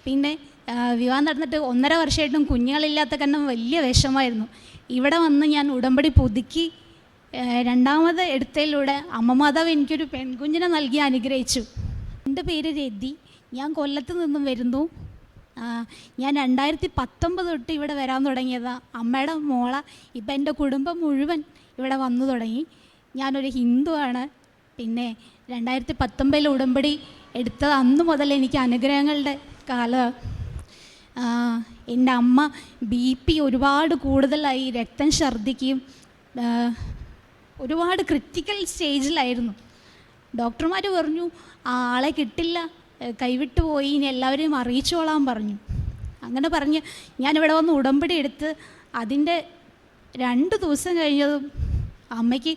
പിന്നെ വിവാഹം നടന്നിട്ട് 1.5 വർഷമായിട്ടും കുഞ്ഞുങ്ങളില്ലാത്ത കാരണം വലിയ വിഷമമായിരുന്നു. ഇവിടെ വന്ന് ഞാൻ ഉടമ്പടി പുതുക്കി രണ്ടാമത് എടുത്തതിലൂടെ അമ്മ മാതാവ് എനിക്കൊരു പെൺകുഞ്ഞിനെ നൽകി അനുഗ്രഹിച്ചു. എൻ്റെ പേര് രതി. ഞാൻ കൊല്ലത്ത് നിന്നും വരുന്നു. ഞാൻ 2019 തൊട്ട് ഇവിടെ വരാൻ തുടങ്ങിയതാണ്. അമ്മയുടെ മോള ഇപ്പം എൻ്റെ കുടുംബം മുഴുവൻ ഇവിടെ വന്നു തുടങ്ങി. ഞാനൊരു ഹിന്ദുവാണ്. പിന്നെ 2019 ഉടമ്പടി എടുത്തത് അന്ന് മുതൽ എനിക്ക് അനുഗ്രഹങ്ങളുടെ കാലം. എൻ്റെ അമ്മ BP ഒരുപാട് കൂടുതലായി, രക്തം ഛർദ്ദിക്കുകയും ഒരുപാട് ക്രിറ്റിക്കൽ സ്റ്റേജിലായിരുന്നു. ഡോക്ടർമാർ പറഞ്ഞു ആളെ കിട്ടില്ല, കൈവിട്ടു പോയി, ഇനി എല്ലാവരെയും അറിയിച്ചോളാൻ പറഞ്ഞു. അങ്ങനെ പറഞ്ഞ് ഞാനിവിടെ വന്ന് ഉടമ്പടി എടുത്ത് അതിൻ്റെ 2 ദിവസം കഴിഞ്ഞതും അമ്മയ്ക്ക്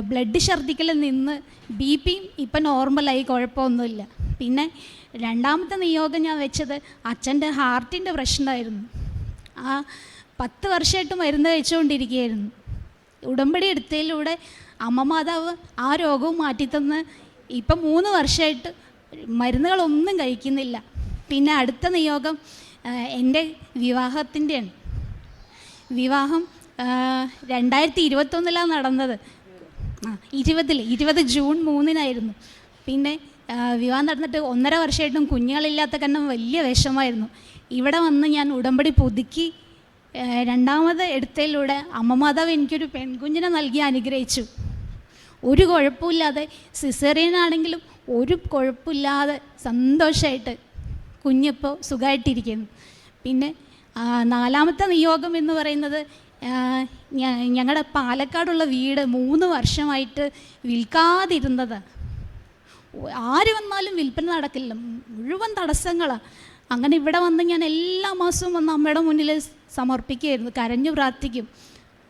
ബ്ലഡ് ഛർദ്ദിക്കൽ നിന്ന് BPയും ഇപ്പം നോർമലായി, കുഴപ്പമൊന്നുമില്ല. പിന്നെ രണ്ടാമത്തെ നിയോഗം ഞാൻ വെച്ചത് അച്ഛൻ്റെ ഹാർട്ടിൻ്റെ പ്രശ്നമായിരുന്നു. 10 വർഷമായിട്ട് മരുന്ന് കഴിച്ചുകൊണ്ടിരിക്കുകയായിരുന്നു. ഉടമ്പടി എടുത്തതിലൂടെ അമ്മ മാതാവ് ആ രോഗവും മാറ്റിത്തന്ന് ഇപ്പം 3 വർഷമായിട്ട് മരുന്നുകളൊന്നും കഴിക്കുന്നില്ല. പിന്നെ അടുത്ത നിയോഗം എൻ്റെ വിവാഹത്തിൻ്റെയാണ്. വിവാഹം 2021 നടന്നത്. 20 ജൂൺ 3 പിന്നെ വിവാഹം നടന്നിട്ട് 1.5 വർഷമായിട്ടും കുഞ്ഞുങ്ങളില്ലാത്ത കാരണം വലിയ വിഷമമായിരുന്നു. ഇവിടെ വന്ന് ഞാൻ ഉടമ്പടി പുതുക്കി രണ്ടാമത് എടുത്തതിലൂടെ അമ്മ മാതാവ് എനിക്കൊരു പെൺകുഞ്ഞിനെ നൽകി അനുഗ്രഹിച്ചു. ഒരു കുഴപ്പമില്ലാതെ, സിസേറിയനാണെങ്കിലും ഒരു കുഴപ്പമില്ലാതെ സന്തോഷമായിട്ട് കുഞ്ഞിപ്പോൾ സുഖമായിട്ടിരിക്കുന്നു. പിന്നെ 4ാമത്തെ നിയോഗം എന്ന് പറയുന്നത് ഞങ്ങളുടെ പാലക്കാടുള്ള വീട് 3 വർഷമായിട്ട് വിൽക്കാതിരുന്നത്. ആര് വന്നാലും വിൽപ്പന നടക്കില്ല, മുഴുവൻ തടസ്സങ്ങളാണ്. അങ്ങനെ ഇവിടെ വന്ന് ഞാൻ എല്ലാ മാസവും വന്ന് അമ്മയുടെ മുന്നിൽ സമർപ്പിക്കുകയായിരുന്നു, കരഞ്ഞു പ്രാർത്ഥിക്കും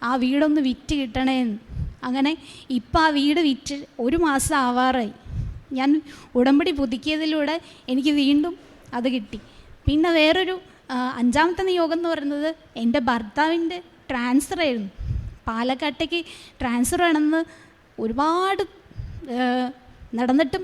ആ വീടൊന്ന് വിറ്റ് കിട്ടണേന്ന്. അങ്ങനെ ഇപ്പം ആ വീട് വിറ്റ് 1 മാസം ആവാറായി. ഞാൻ ഉടമ്പടി പുതുക്കിയതിലൂടെ എനിക്ക് വീണ്ടും അത് കിട്ടി. പിന്നെ വേറൊരു 5ാമത്തെ നിയോഗം എന്ന് പറയുന്നത് എൻ്റെ ഭർത്താവിൻ്റെ ട്രാൻസ്ഫർ ആയിരുന്നു. പാലക്കാട്ടേക്ക് ട്രാൻസ്ഫർ വേണമെന്ന് ഒരുപാട് നടന്നിട്ടും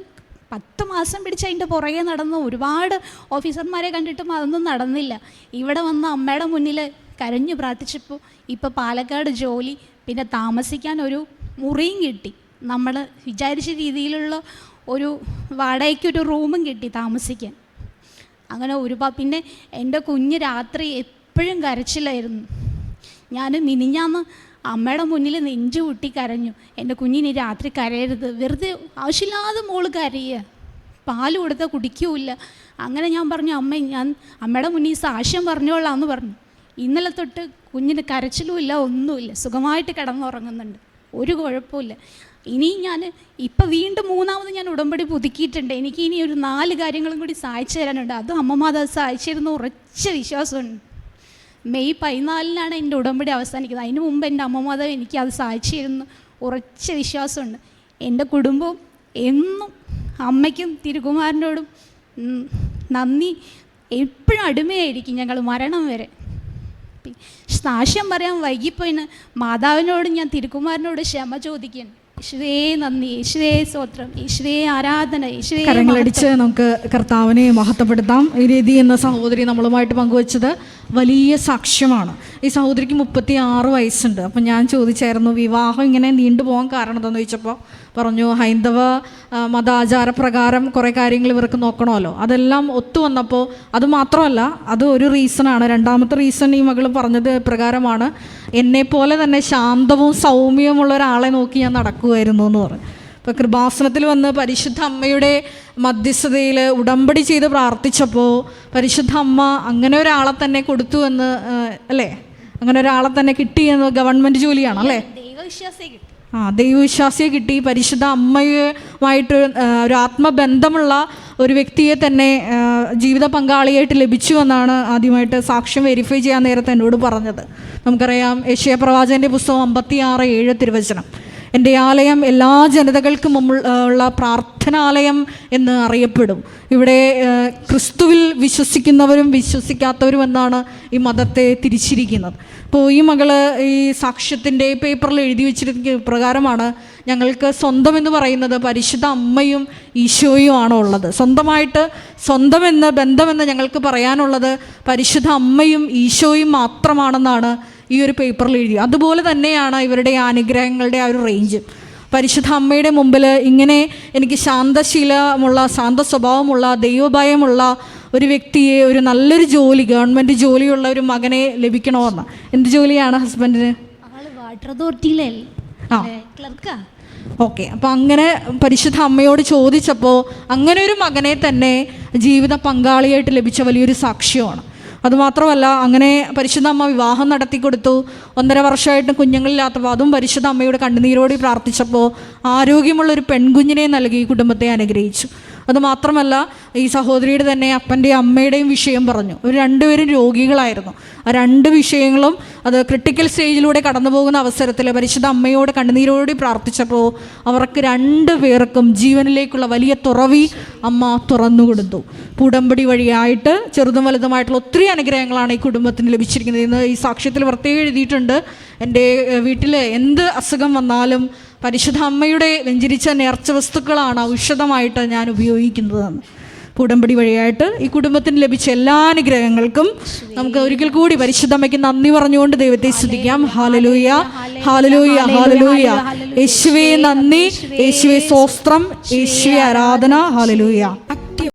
10 മാസം പിടിച്ച് അതിൻ്റെ പുറകെ നടന്ന് ഒരുപാട് ഓഫീസർമാരെ കണ്ടിട്ടും അതൊന്നും നടന്നില്ല. ഇവിടെ വന്ന് അമ്മയുടെ മുന്നിൽ കരഞ്ഞു പ്രാർത്ഥിച്ചപ്പോൾ ഇപ്പോൾ പാലക്കാട് ജോലി, പിന്നെ താമസിക്കാൻ ഒരു മുറിയും കിട്ടി. നമ്മൾ വിചാരിച്ച രീതിയിലുള്ള ഒരു വാടകയ്ക്കൊരു റൂമും കിട്ടി താമസിക്കാൻ. അങ്ങനെ പിന്നെ എൻ്റെ കുഞ്ഞ് രാത്രി എപ്പോഴും കരച്ചിലായിരുന്നു. ഞാൻ മിനിഞ്ഞാന്ന് അമ്മയുടെ മുന്നിൽ നെഞ്ചു കൂട്ടി കരഞ്ഞു. എൻ്റെ കുഞ്ഞിന് രാത്രി കരയരുത്, വെറുതെ ആവശ്യമില്ലാതെ മോള് കരയുക, പാല് കൊടുത്താൽ കുടിക്കൂല്ല. അങ്ങനെ ഞാൻ പറഞ്ഞു അമ്മ, ഞാൻ അമ്മയുടെ മുന്നിൽ സാക്ഷ്യം പറഞ്ഞോളാന്ന് പറഞ്ഞു. ഇന്നലെ തൊട്ട് കുഞ്ഞിന് കരച്ചിലുമില്ല, ഒന്നുമില്ല, സുഖമായിട്ട് കിടന്നുറങ്ങുന്നുണ്ട്, ഒരു കുഴപ്പമില്ല. ഇനി ഞാൻ ഇപ്പം വീണ്ടും 3ാമത് ഞാൻ ഉടമ്പടി പുതുക്കിയിട്ടുണ്ട്. എനിക്ക് ഇനി ഒരു 4 കാര്യങ്ങളും കൂടി സഹായിച്ചു തരാനുണ്ട്. അതും അമ്മ മാതാവ് സഹായിച്ചിരുന്ന ഉറച്ച വിശ്വാസമുണ്ട്. മെയ് 14 എൻ്റെ ഉടമ്പടി അവസാനിക്കുന്നത്. അതിന് മുമ്പ് എൻ്റെ അമ്മ മാതാവ് എനിക്ക് അത് സഹായിച്ചിരുന്നു ഉറച്ച വിശ്വാസമുണ്ട്. എൻ്റെ കുടുംബവും എന്നും അമ്മയ്ക്കും തിരുകുമാരനോടും നന്ദി, എപ്പോഴും അടിമയായിരിക്കും ഞങ്ങൾ മരണം വരെ. സാക്ഷ്യം പറയാൻ വൈകിപ്പോയിന് മാതാവിനോടും ഞാൻ തിരുകുമാരനോട് ക്ഷമ ചോദിക്കുന്നു. യേശുവേ നന്ദി, യേശുവേ സ്തോത്രം, യേശുവേ ആരാധന, യേശുവേ. കരങ്ങളടിച്ച് നമുക്ക് കർത്താവിനെ മഹത്വപ്പെടുത്താം. ഈ രീതി എന്ന സഹോദരി നമ്മളുമായിട്ട് പങ്കുവച്ചത് വലിയ സാക്ഷ്യമാണ്. ഈ സഹോദരിക്ക് 36 വയസ്സുണ്ട്. അപ്പം ഞാൻ ചോദിച്ചായിരുന്നു വിവാഹം ഇങ്ങനെ നീണ്ടുപോകാൻ കാരണം എന്താണെന്ന് ചോദിച്ചപ്പോൾ പറഞ്ഞു ഹൈന്ദവ മതാചാരപ്രകാരം കുറേ കാര്യങ്ങൾ ഇവർക്ക് നോക്കണമല്ലോ, അതെല്ലാം ഒത്തു വന്നപ്പോൾ അത് മാത്രമല്ല, അത് ഒരു റീസണാണ്. 2ാമത്തെ റീസൺ ഈ മകൾ പറഞ്ഞത് പ്രകാരമാണ്, എന്നെപ്പോലെ തന്നെ ശാന്തവും സൗമ്യവുമുള്ള ഒരാളെ നോക്കി ഞാൻ നടക്കുമായിരുന്നു എന്ന് പറഞ്ഞു. ഇപ്പോൾ കൃപാസനത്തിൽ വന്ന് പരിശുദ്ധ അമ്മയുടെ മധ്യസ്ഥതയിൽ ഉടമ്പടി ചെയ്ത് പ്രാർത്ഥിച്ചപ്പോൾ പരിശുദ്ധ അമ്മ അങ്ങനെ ഒരാളെ തന്നെ കൊടുത്തു എന്ന്, അല്ലേ, അങ്ങനെ ഒരാളെ തന്നെ കിട്ടിയെന്ന്. ഗവൺമെൻറ് ജോലിയാണ് അല്ലേ, ദൈവവിശ്വാസിയെ കിട്ടി. പരിശുദ്ധ അമ്മയുമായിട്ട് ഒരു ആത്മബന്ധമുള്ള ഒരു വ്യക്തിയെ തന്നെ ജീവിത പങ്കാളിയായിട്ട് ലഭിച്ചു എന്നാണ് ആദ്യമായിട്ട് സാക്ഷ്യം വെരിഫൈ ചെയ്യാൻ നേരത്തെ എന്നോട് പറഞ്ഞത്. നമുക്കറിയാം യെശയ്യാ പ്രവാചകൻ്റെ പുസ്തകം 56:7 തിരുവചനം, എൻ്റെ ആലയം എല്ലാ ജനതകൾക്കും ഉള്ള പ്രാർത്ഥനാലയം എന്ന് അറിയപ്പെടും. ഇവിടെ ക്രിസ്തുവിൽ വിശ്വസിക്കുന്നവരും വിശ്വസിക്കാത്തവരും എന്നാണ് ഈ മതത്തെ തിരിച്ചിരിക്കുന്നത്. അപ്പോൾ ഈ മകള് ഈ സാക്ഷ്യത്തിൻ്റെ പേപ്പറിൽ എഴുതി വെച്ചിരിക്കുന്ന പ്രകാരമാണ്, ഞങ്ങൾക്ക് സ്വന്തം എന്ന് പറയുന്നത് പരിശുദ്ധ അമ്മയും ഈശോയും ആണോ ഉള്ളത്. സ്വന്തമെന്ന് ബന്ധമെന്ന് ഞങ്ങൾക്ക് പറയാനുള്ളത് പരിശുദ്ധ അമ്മയും ഈശോയും മാത്രമാണെന്നാണ് ഈ ഒരു പേപ്പറിൽ എഴുതി. അതുപോലെ തന്നെയാണ് ഇവരുടെ അനുഗ്രഹങ്ങളുടെ ആ ഒരു റേഞ്ച്. പരിശുദ്ധ അമ്മയുടെ മുമ്പിൽ ഇങ്ങനെ എനിക്ക് ശാന്ത സ്വഭാവമുള്ള ദൈവഭയമുള്ള ഒരു വ്യക്തിയെ, ഒരു നല്ലൊരു ജോലി, ഗവൺമെൻറ് ജോലിയുള്ള ഒരു മകനെ ലഭിക്കണമെന്ന്. എന്ത് ജോലിയാണ് ഹസ്ബൻഡിന്? വാട്ടർ അതോറിറ്റിയിലെ ക്ലർക്കാ. ഓക്കെ. അപ്പോൾ അങ്ങനെ പരിശുദ്ധ അമ്മയോട് ചോദിച്ചപ്പോൾ അങ്ങനെ ഒരു മകനെ തന്നെ ജീവിത പങ്കാളിയായിട്ട് ലഭിച്ച വലിയൊരു സാക്ഷ്യമാണ്. അതുമാത്രമല്ല, അങ്ങനെ പരിശുദ്ധ അമ്മ വിവാഹം നടത്തി കൊടുത്തു. 1.5 വർഷമായിട്ട് കുഞ്ഞുങ്ങളില്ലാത്തപ്പോൾ അതും പരിശുദ്ധ അമ്മയോട് കണ്ണുനീരോടെ പ്രാർത്ഥിച്ചപ്പോൾ ആരോഗ്യമുള്ളൊരു പെൺകുഞ്ഞിനെ നൽകി കുടുംബത്തെ അനുഗ്രഹിച്ചു. അതുമാത്രമല്ല, ഈ സഹോദരിയുടെ തന്നെ അപ്പൻ്റെയും അമ്മയുടെയും വിഷയം പറഞ്ഞു. ഇവർ രണ്ടുപേരും രോഗികളായിരുന്നു. ആ 2 വിഷയങ്ങളും അത് ക്രിട്ടിക്കൽ സ്റ്റേജിലൂടെ കടന്നു പോകുന്ന അവസരത്തിൽ പരിശുദ്ധ അമ്മയോട് കണ്ണുനീരോടെ പ്രാർത്ഥിച്ചപ്പോൾ അവർക്ക് 2 പേർക്കും ജീവനിലേക്കുള്ള വലിയ തുറവി അമ്മ തുറന്നു കൊടുത്തു. ഉടമ്പടി വഴിയായിട്ട് ചെറുതും വലുതുമായിട്ടുള്ള ഒത്തിരി അനുഗ്രഹങ്ങളാണ് ഈ കുടുംബത്തിന് ലഭിച്ചിരിക്കുന്നത്. ഇന്ന് ഈ സാക്ഷ്യത്തിൽ പ്രത്യേകം എഴുതിയിട്ടുണ്ട്, എൻ്റെ വീട്ടിൽ എന്ത് അസുഖം വന്നാലും പരിശുദ്ധ അമ്മയുടെ വെഞ്ചരിച്ച നേർച്ച വസ്തുക്കളാണ് ഔഷധമായിട്ട് ഞാൻ ഉപയോഗിക്കുന്നതെന്ന്. ഉടമ്പടി വഴിയായിട്ട് ഈ കുടുംബത്തിന് ലഭിച്ച എല്ലാ അനുഗ്രഹങ്ങൾക്കും നമുക്ക് ഒരിക്കൽ കൂടി പരിശുദ്ധ അമ്മയ്ക്ക് നന്ദി പറഞ്ഞുകൊണ്ട് ദൈവത്തെ സ്തുതിക്കാം. Hallelujah, hallelujah, hallelujah. യേശുവേ നന്ദി, യേശുവേ സ്തോത്രം, യേശുവേ ആരാധന. ഹല്ലേലൂയ.